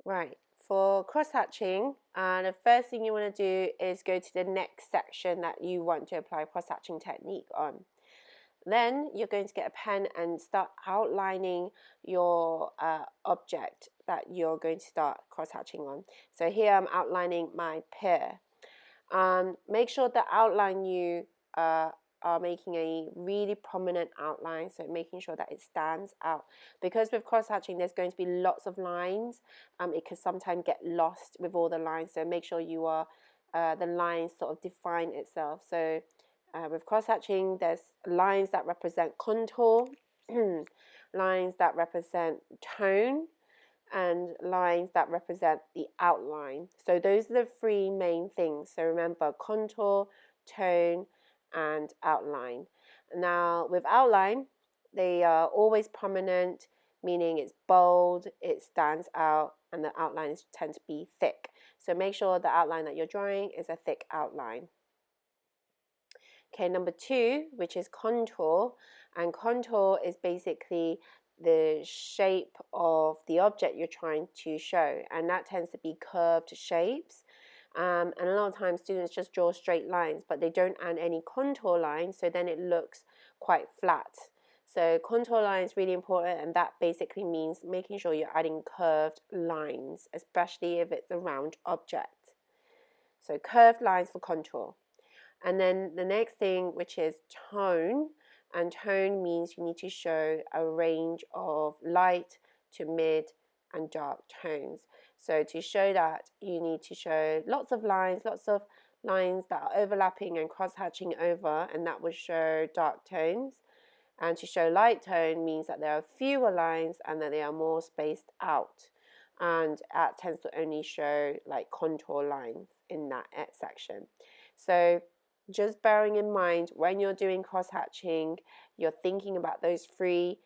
Right, for cross-hatching, the first thing you want to do is go to the next section that you want to apply cross-hatching technique on. Then you're going to get a pen and start outlining your object that you're going to start cross-hatching on. So here I'm outlining my pear. Make sure the outline you are making a really prominent outline, so making sure that it stands out. Because with cross-hatching there's going to be lots of lines, it can sometimes get lost with all the lines, so make sure you are the lines sort of define itself. So with cross-hatching there's lines that represent contour, lines that represent tone, and lines that represent the outline. So those are the three main things. So remember, contour, tone, and outline. Now with outline, they are always prominent, meaning it's bold, it stands out, and the outlines tend to be thick. So make sure the outline that you're drawing is a thick outline. Okay, number 2, which is contour, and contour is basically the shape of the object you're trying to show, and that tends to be curved shapes. And a lot of times students just draw straight lines, but they don't add any contour lines, so then it looks quite flat. So contour line is really important, and that basically means making sure you're adding curved lines, especially if it's a round object. So curved lines for contour. And then the next thing, which is tone, and tone means you need to show a range of light to mid and dark tones. So to show that, you need to show lots of lines that are overlapping and cross-hatching over, and that will show dark tones. And to show light tone means that there are fewer lines and that they are more spaced out. And that tends to only show like contour lines in that section. So just bearing in mind when you're doing cross-hatching, you're thinking about those three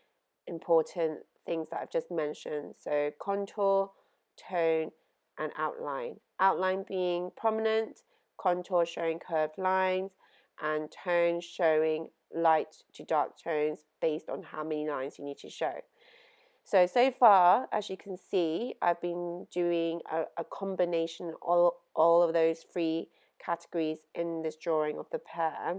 important things that I've just mentioned. So contour, tone, and outline. Outline being prominent, contour showing curved lines, and tone showing light to dark tones based on how many lines you need to show. So far, as you can see, I've been doing a combination of all of those three categories in this drawing of the pear.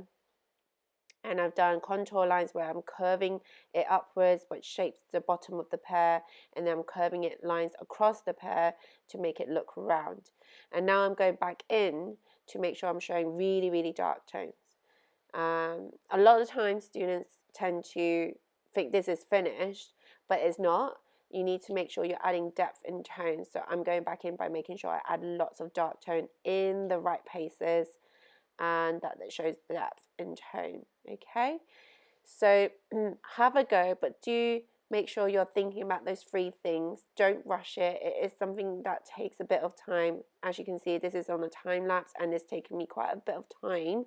And I've done contour lines where I'm curving it upwards, which shapes the bottom of the pear, and then I'm curving it lines across the pear to make it look round. And now I'm going back in to make sure I'm showing really, really dark tones. A lot of times students tend to think this is finished, but it's not. You need to make sure you're adding depth in tone. So I'm going back in by making sure I add lots of dark tone in the right places, and that shows depth in tone. Okay, so have a go, but do make sure you're thinking about those three things. Don't rush it. It is something that takes a bit of time. As you can see, this is on a time lapse, and it's taken me quite a bit of time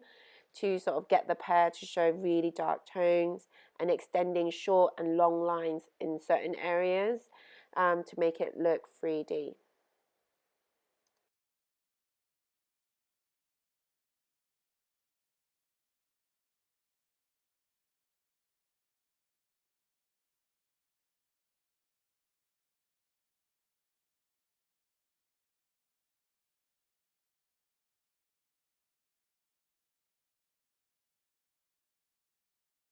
to sort of get the pear to show really dark tones and extending short and long lines in certain areas to make it look 3D.